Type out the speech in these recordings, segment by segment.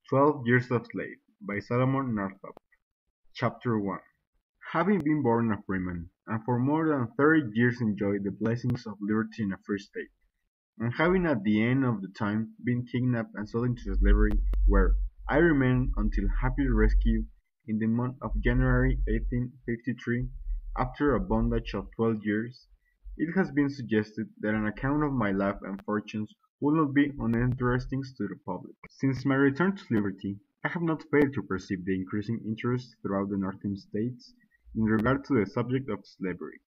12 Years a Slave by Solomon Northup. Chapter 1. Having been born a freeman, and for more than 30 years enjoyed the blessings of liberty in a free state, and having at the end of the time been kidnapped and sold into slavery, where I remained until happy rescue in the month of January 1853, after a bondage of 12 years, it has been suggested that an account of my life and fortunes will not be uninteresting to the public. Since my return to liberty, I have not failed to perceive the increasing interest throughout the Northern States in regard to the subject of slavery.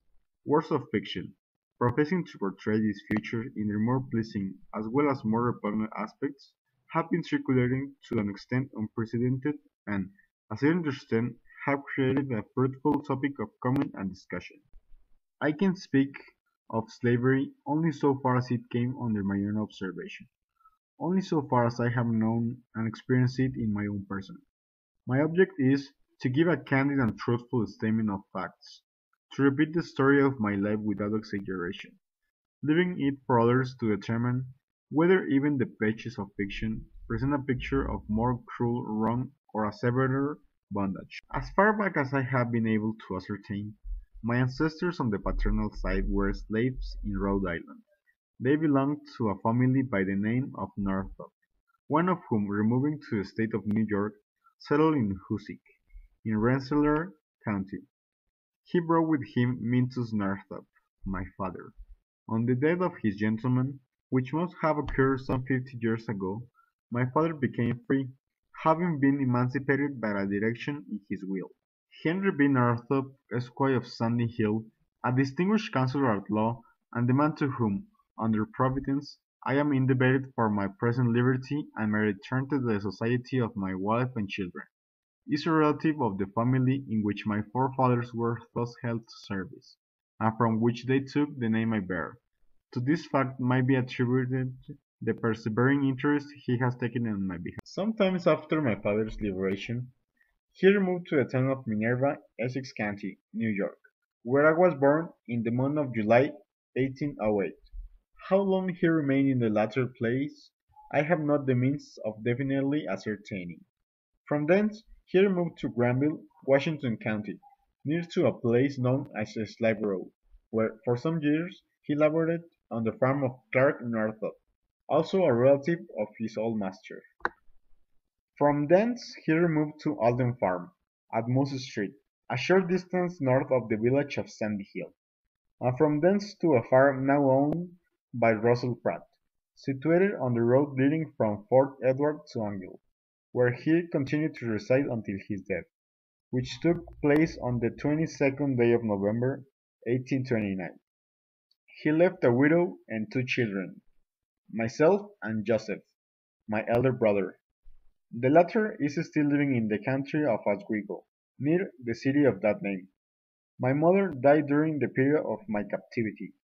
Works of fiction, professing to portray this future in their more pleasing as well as more repugnant aspects, have been circulating to an extent unprecedented and, as I understand, have created a fruitful topic of comment and discussion. I can speak of slavery only so far as it came under my own observation, only so far as I have known and experienced it in my own person. My object is to give a candid and truthful statement of facts, to repeat the story of my life without exaggeration, leaving it for others to determine whether even the pages of fiction present a picture of more cruel wrong or a severer bondage. As far back as I have been able to ascertain, my ancestors on the paternal side were slaves in Rhode Island. They belonged to a family by the name of Northup, one of whom, removing to the state of New York, settled in Hoosick, in Rensselaer County. He brought with him Mintus Northup, my father. On the death of his gentleman, which must have occurred some 50 years ago, my father became free, having been emancipated by a direction in his will. Henry B. Northup, Esquire of Sandy Hill, a distinguished counselor at law, and the man to whom, under Providence, I am indebted for my present liberty and my return to the society of my wife and children, is a relative of the family in which my forefathers were thus held to service, and from which they took the name I bear. To this fact might be attributed the persevering interest he has taken on my behalf. Sometimes after my father's liberation, he removed to the town of Minerva, Essex County, New York, where I was born in the month of July 1808. How long he remained in the latter place I have not the means of definitely ascertaining. From thence he removed to Granville, Washington County, near to a place known as Slave Row, where for some years he labored on the farm of Clark Northup, also a relative of his old master. From thence he removed to Alden Farm, at Moose Street, a short distance north of the village of Sandy Hill, and from thence to a farm now owned by Russell Pratt, situated on the road leading from Fort Edward to Angle, where he continued to reside until his death, which took place on the 22nd day of November, 1829. He left a widow and two children, myself and Joseph, my elder brother. The latter is still living in the country of Oswego, near the city of that name. My mother died during the period of my captivity,